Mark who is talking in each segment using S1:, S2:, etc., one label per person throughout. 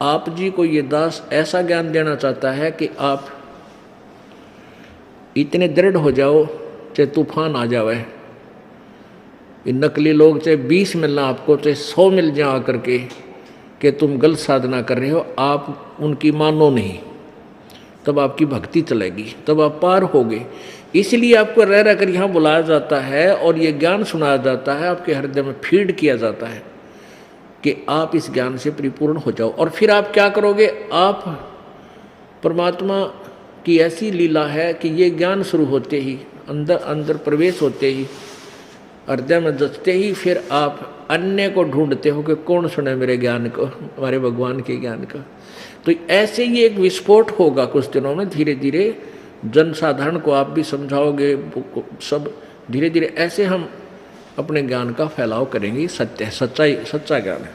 S1: आप जी को ये दास ऐसा ज्ञान देना चाहता है कि आप इतने दृढ़ हो जाओ चाहे तूफान आ जावे। ये नकली लोग चाहे 20 मिलना आपको, चाहे 100 मिल जाए आकर के कि तुम गलत साधना कर रहे हो, आप उनकी मानो नहीं, तब आपकी भक्ति चलेगी, तब आप पार होगे। इसलिए आपको रह रह कर यहाँ बुलाया जाता है और ये ज्ञान सुनाया जाता है, आपके हृदय में फीड किया जाता है कि आप इस ज्ञान से परिपूर्ण हो जाओ। और फिर आप क्या करोगे? आप परमात्मा की ऐसी लीला है कि ये ज्ञान शुरू होते ही, अंदर अंदर प्रवेश होते ही, हृदय में जचते ही, फिर आप अन्य को ढूंढते हो कि कौन सुने मेरे ज्ञान को, हमारे भगवान के ज्ञान का। तो ऐसे ही एक विस्फोट होगा कुछ दिनों में। धीरे धीरे जनसाधारण को आप भी समझाओगे, सब धीरे धीरे ऐसे हम अपने ज्ञान का फैलाव करेंगे। सत्य है, सच्चाई, सच्चा ज्ञान है।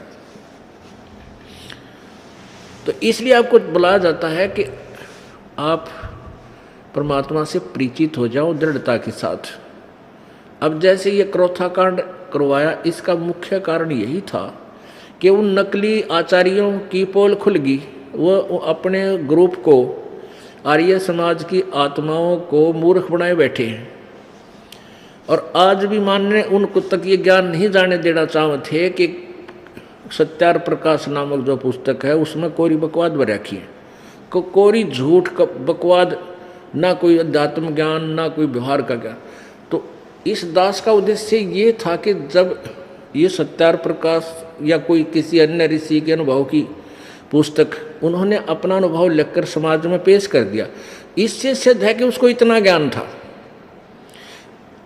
S1: तो इसलिए आपको बुलाया जाता है कि आप परमात्मा से परिचित हो जाओ दृढ़ता के साथ। अब जैसे ये क्रोथा कांड करवाया, इसका मुख्य कारण यही था कि उन नकली आचार्यों की पोल खुल गई। वो अपने ग्रुप को, आर्य समाज की आत्माओं को मूर्ख बनाए बैठे हैं। और आज भी मानने उनको तक ये ज्ञान नहीं जाने देना चाहते थे कि सत्यार प्रकाश नामक जो पुस्तक है उसमें कोरी बकवाद भर रखी है, कोरी झूठ का बकवाद, ना कोई अध्यात्म ज्ञान, ना कोई व्यवहार का ज्ञान। तो इस दास का उद्देश्य ये था कि जब ये सत्यार प्रकाश या कोई किसी अन्य ऋषि के अनुभव की पुस्तक उन्होंने अपना अनुभव लिखकर समाज में पेश कर दिया, इससे सिद्ध है कि उसको इतना ज्ञान था।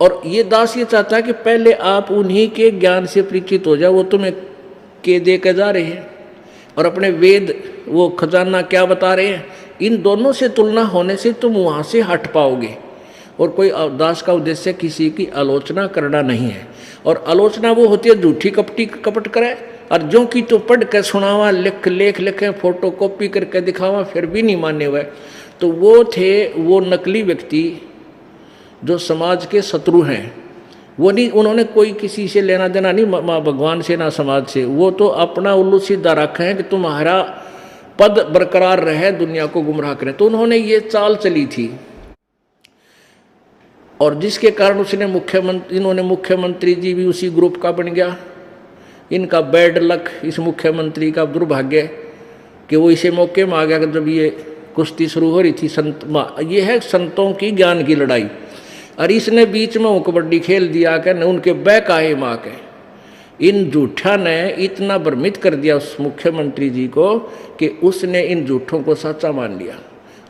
S1: और ये दास ये चाहता है कि पहले आप उन्हीं के ज्ञान से परिचित हो जाओ। वो तुम्हें के दे के जा रहे हैं और अपने वेद, वो खजाना क्या बता रहे हैं, इन दोनों से तुलना होने से तुम वहाँ से हट पाओगे। और कोई दास का उद्देश्य किसी की आलोचना करना नहीं है। और आलोचना वो होती है झूठी कपटी कपट करे, और जो कि तो पढ़ के सुनावा, लेख लिखे, फोटो कॉपी करके दिखावा, फिर भी नहीं माने हुए। तो वो थे वो नकली व्यक्ति जो समाज के शत्रु हैं। वो नहीं, उन्होंने कोई किसी से लेना देना नहीं, माँ भगवान से ना समाज से। वो तो अपना उल्लू सीधा रखे हैं कि तुम्हारा पद बरकरार रहे, दुनिया को गुमराह करें। तो उन्होंने ये चाल चली थी, और जिसके कारण उसने इन्होंने मुख्यमंत्री जी भी उसी ग्रुप का बन गया। इनका बैड लक, इस मुख्यमंत्री का दुर्भाग्य कि वो इसे मौके में आ गया जब ये कुश्ती शुरू हो रही थी। ये है संतों की ज्ञान की लड़ाई, और इसने बीच में वो कबड्डी खेल दिया कि न उनके बैक आए माँ के। इन झूठा ने इतना भ्रमित कर दिया उस मुख्यमंत्री जी को कि उसने इन झूठों को सच्चा मान लिया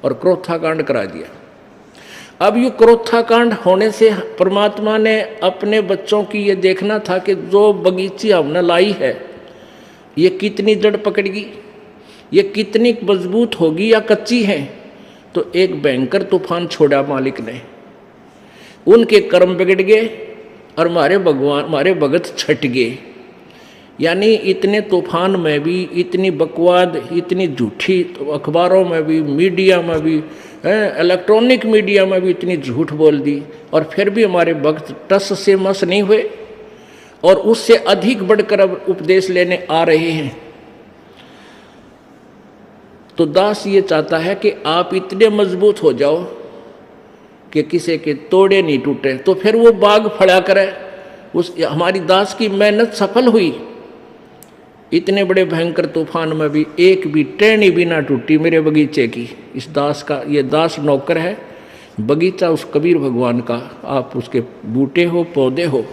S1: और क्रोथा कांड करा दिया। अब ये क्रोथा कांड होने से परमात्मा ने अपने बच्चों की ये देखना था कि जो बगीची हमने लाई है ये कितनी जड़ पकड़ेगी, ये कितनी मजबूत होगी या कच्ची है। तो एक भयंकर तूफान छोड़ा मालिक ने, उनके कर्म बिगड़ गए और हमारे भगवान, हमारे भगत छट गए। यानी इतने तूफान में भी इतनी बकवाद, इतनी झूठी, तो अखबारों में भी, मीडिया में भी, इलेक्ट्रॉनिक मीडिया में भी इतनी झूठ बोल दी, और फिर भी हमारे भक्त टस से मस नहीं हुए और उससे अधिक बढ़कर अब उपदेश लेने आ रहे हैं। तो दास ये चाहता है कि आप इतने मजबूत हो जाओ कि किसी के तोड़े नहीं टूटे, तो फिर वो बाग फड़ा करे। उस हमारी दास की मेहनत सफल हुई। इतने बड़े भयंकर तूफान में भी एक भी टहनी भी ना टूटी मेरे बगीचे की। इस दास का, ये दास नौकर है, बगीचा उस कबीर भगवान का। आप उसके बूटे हो, पौधे हो,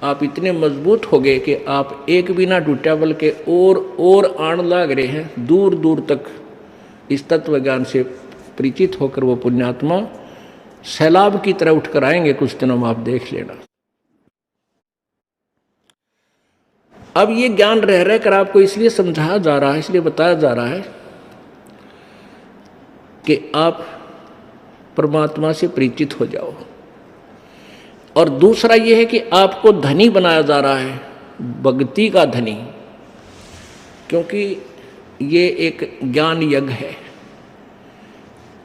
S1: आप इतने मजबूत हो गए कि आप एक भी ना टूटा, बल्कि और आण लाग रहे हैं दूर दूर तक। इस तत्व ज्ञान से परिचित होकर वो पुण्यात्मा सैलाब की तरह उठकर आएंगे कुछ दिनों में, आप देख लेना। अब ये ज्ञान रह रह कर आपको इसलिए समझाया जा रहा है, इसलिए बताया जा रहा है कि आप परमात्मा से परिचित हो जाओ। और दूसरा ये है कि आपको धनी बनाया जा रहा है, भक्ति का धनी, क्योंकि ये एक ज्ञान यज्ञ है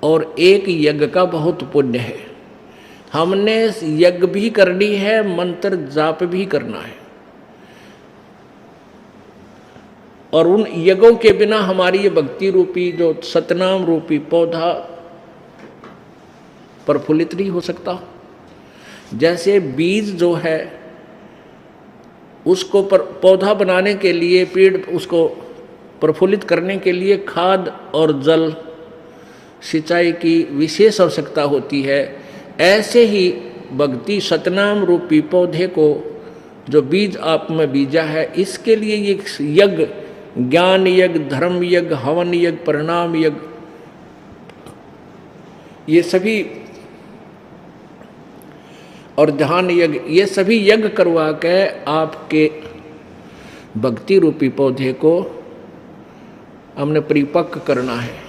S1: और एक यज्ञ का बहुत पुण्य है। हमने यज्ञ भी करनी है, मंत्र जाप भी करना है, और उन यज्ञों के बिना हमारी ये भक्ति रूपी जो सतनाम रूपी पौधा प्रफुल्लित नहीं हो सकता। जैसे बीज जो है उसको पौधा बनाने के लिए, पेड़ उसको प्रफुल्लित करने के लिए खाद और जल सिंचाई की विशेष आवश्यकता होती है, ऐसे ही भक्ति सतनाम रूपी पौधे को जो बीज आप में बीजा है, इसके लिए ये यज्ञ, ज्ञान यज्ञ, धर्म यज्ञ, हवन यज्ञ, परिणाम यज्ञ, ये सभी और ध्यान यज्ञ, ये सभी यज्ञ करवा के आपके भक्ति रूपी पौधे को हमने परिपक्व करना है।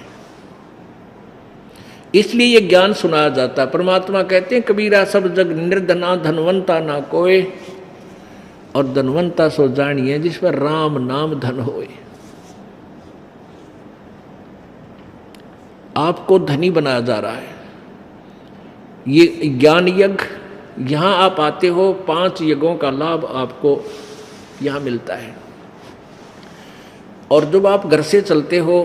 S1: इसलिए ये ज्ञान सुनाया जाता है। परमात्मा कहते हैं कबीरा सब जग निर्धना धनवंता ना कोय, और धनवंता सो जानिए जिस पर राम नाम धन होए। आपको धनी बनाया जा रहा है। ये ज्ञान यज्ञ, यहाँ आप आते हो, 5 यज्ञों का लाभ आपको यहाँ मिलता है। और जब आप घर से चलते हो,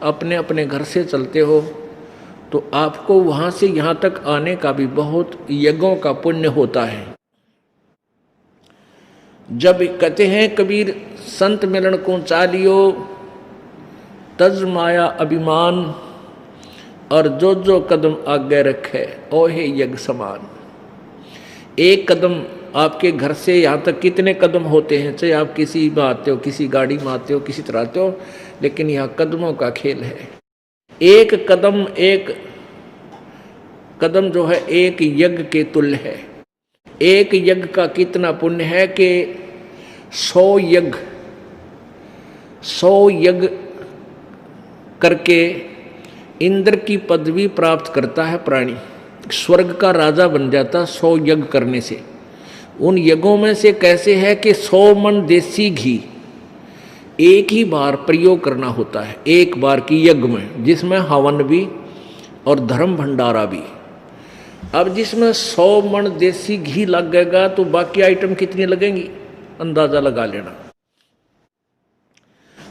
S1: अपने अपने घर से चलते हो, तो आपको वहाँ से यहाँ तक आने का भी बहुत यज्ञों का पुण्य होता है। जब कहते हैं कबीर संत मिलन को चालियो, तज माया अभिमान, और जो जो कदम आगे रखे ओहे यज्ञ समान। एक कदम आपके घर से यहाँ तक कितने कदम होते हैं, चाहे आप किसी में आते हो, किसी गाड़ी में आते हो, किसी तरह आते हो, लेकिन यहाँ कदमों का खेल है। एक कदम जो है एक यज्ञ के तुल्य है। एक यज्ञ का कितना पुण्य है कि 100 यज्ञ करके इंद्र की पदवी प्राप्त करता है प्राणी, स्वर्ग का राजा बन जाता 100 यज्ञ करने से। उन यज्ञों में से कैसे है कि 100 मन देसी घी एक ही बार प्रयोग करना होता है, एक बार की यज्ञ में, जिसमें हवन भी और धर्म भंडारा भी। अब जिसमें 100 मन देसी घी लगेगा तो बाकी आइटम कितनी लगेंगी, अंदाजा लगा लेना।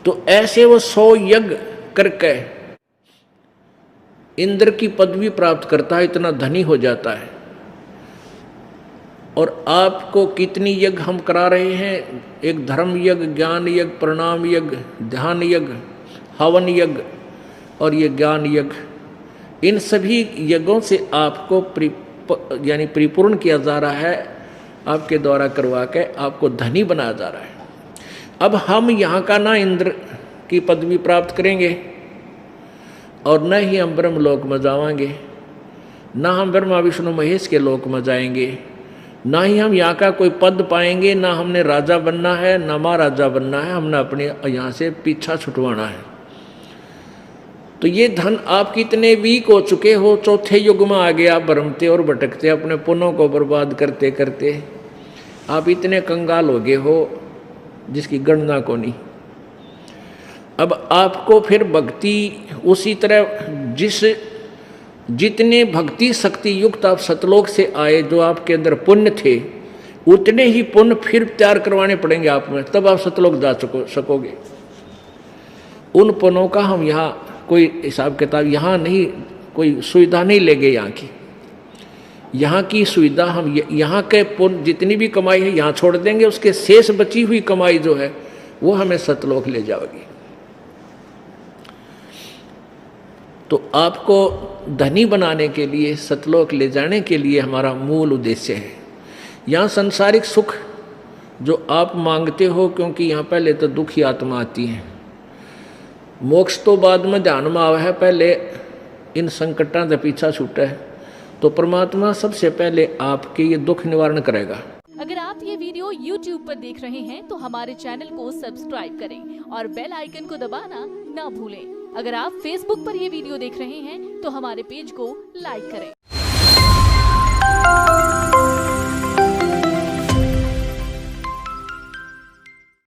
S1: तो ऐसे वो 100 यज्ञ करके इंद्र की पदवी प्राप्त करता है, इतना धनी हो जाता है। और आपको कितनी यज्ञ हम करा रहे हैं, एक धर्म यज्ञ, ज्ञान यज्ञ, प्रणाम यज्ञ, ध्यान यज्ञ, हवन यज्ञ और ये ज्ञान यज्ञ, इन सभी यज्ञों से आपको यानी परिपूर्ण किया जा रहा है, आपके द्वारा करवा के आपको धनी बनाया जा रहा है। अब हम यहाँ का ना इंद्र की पदवी प्राप्त करेंगे और न ही हम ब्रह्मलोक में जाएंगे, ना हम ब्रह्मा विष्णु महेश के लोक में जाएंगे, ना ही हम यहाँ का कोई पद पाएंगे, ना हमने राजा बनना है, ना महाराजा बनना है, हमने अपने यहाँ से पीछा छुटवाना है। तो ये धन आप कितने वीक हो चुके हो, चौथे युग में आगे आप भ्रमते और भटकते, अपने पुण्यों को बर्बाद करते करते आप इतने कंगाल हो गए हो जिसकी गणना को नहीं। अब आपको फिर भक्ति उसी तरह जितने भक्ति शक्ति युक्त आप सतलोक से आए, जो आपके अंदर पुण्य थे, उतने ही पुण्य फिर तैयार करवाने पड़ेंगे आप में, तब आप सतलोक जा सकोगे। उन पुण्यों का हम यहाँ कोई हिसाब किताब यहाँ नहीं, कोई सुविधा नहीं लेंगे। यहाँ की सुविधा हम यहाँ के पुण्य जितनी भी कमाई है यहाँ छोड़ देंगे, उसके शेष बची हुई कमाई जो है वो हमें सतलोक ले जाएगी। तो आपको धनी बनाने के लिए, सतलोक ले जाने के लिए हमारा मूल उद्देश्य है। यहाँ सांसारिक सुख जो आप मांगते हो, क्योंकि यहाँ पहले तो दुखी आत्मा आती है, मोक्ष तो बाद में ध्यान में आवा है, पहले इन संकटां से पीछा छूटा है, तो परमात्मा सबसे पहले आपके ये दुख निवारण करेगा।
S2: अगर आप ये वीडियो YouTube पर देख रहे हैं तो हमारे चैनल को सब्सक्राइब करें और बेल आइकन को दबाना ना भूलें। अगर आप Facebook पर ये वीडियो देख रहे हैं तो हमारे पेज को लाइक करें।